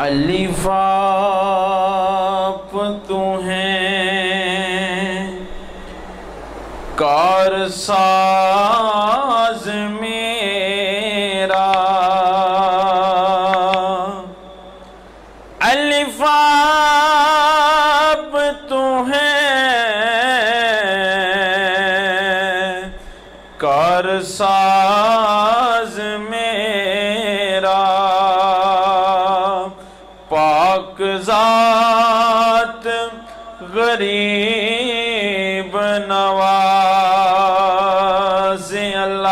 الف آپ تو ہیں کارساز میرا، الف آپ تو ہیں کارساز میرا، پاک ذات غریب نواز اللہ،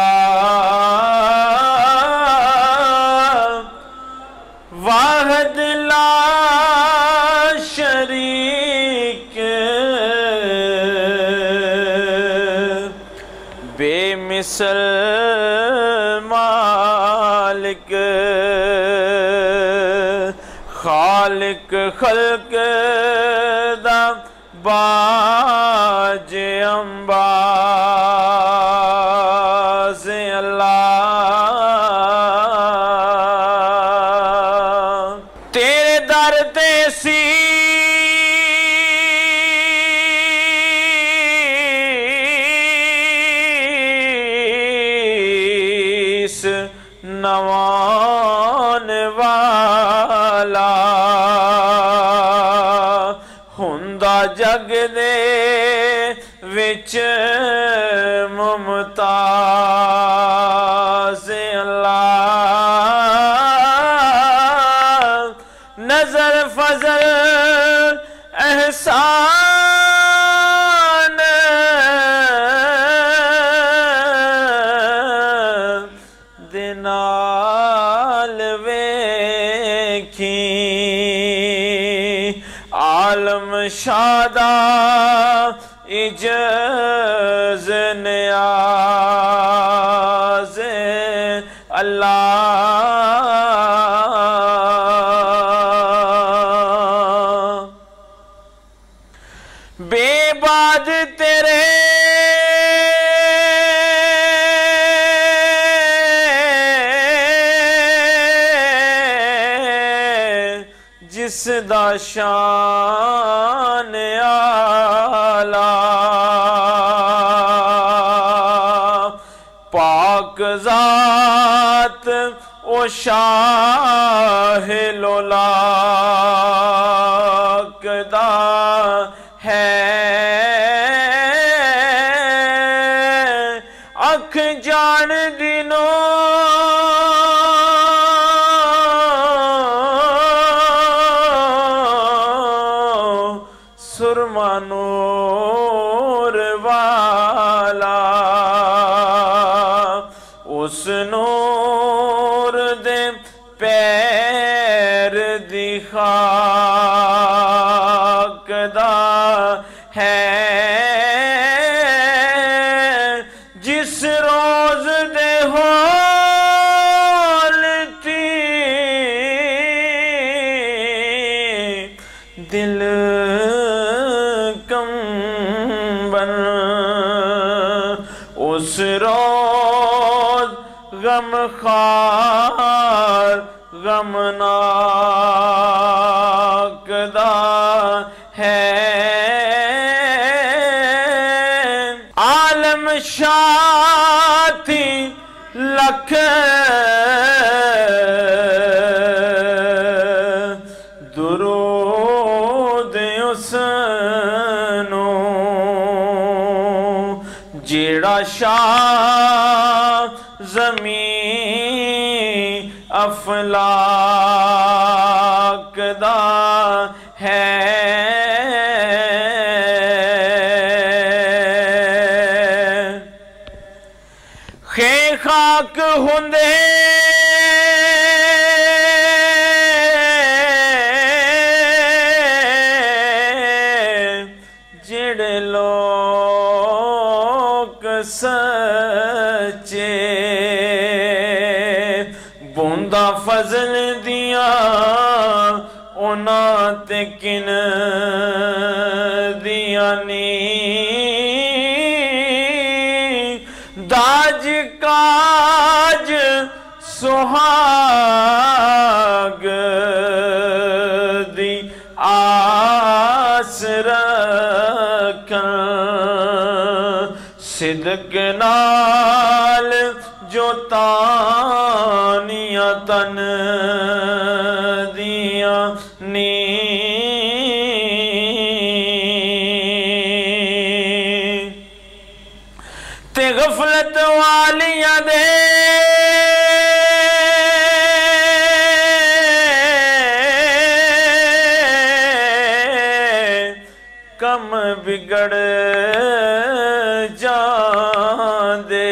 واحد لا شریک بے مثل مالک، خالق خلق دا باج انباز اللہ، تیرے در تے سیس نوان والا، ہوندا جگ دے وچ ممتاز اللہ، نظر فضل احسان دے نال ویکھی، عالم شادہ اجز نیاز اللہ، بے باد تیرے جس دا شان آلہ، پاک ذات او شاہ لولاک دا ہے، اکھ جان دنوں سرما نور والا، اس نور دے پیر دی خاک دا ہے، جس روز دے ہولتی دل کمبن، اس روز غم خار غمناک دا ہے، عالم شاتی لکھ درود اس نو، جیڑا شاہ زمین افلاک دا ہے، خے خاک ہوندے جڑے لوگ سچے، بوندا فضل دیاں اونا تے کن دیاں نی، داج کاج سہاگ رکھن صدق نال جو تانیاں تن دیاں نی تے غفلت والیاں دے کم بگڑ جاندے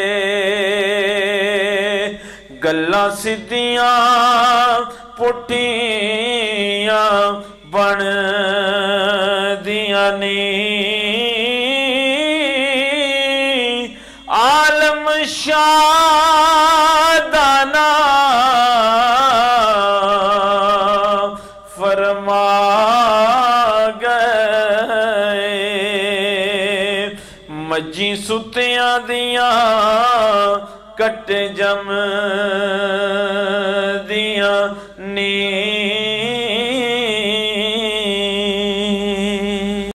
گلاں سدھیاں پٹھیاں بن دیاں نی عالم شادانہ فرما مجھی ستیاں دیاں کٹ جم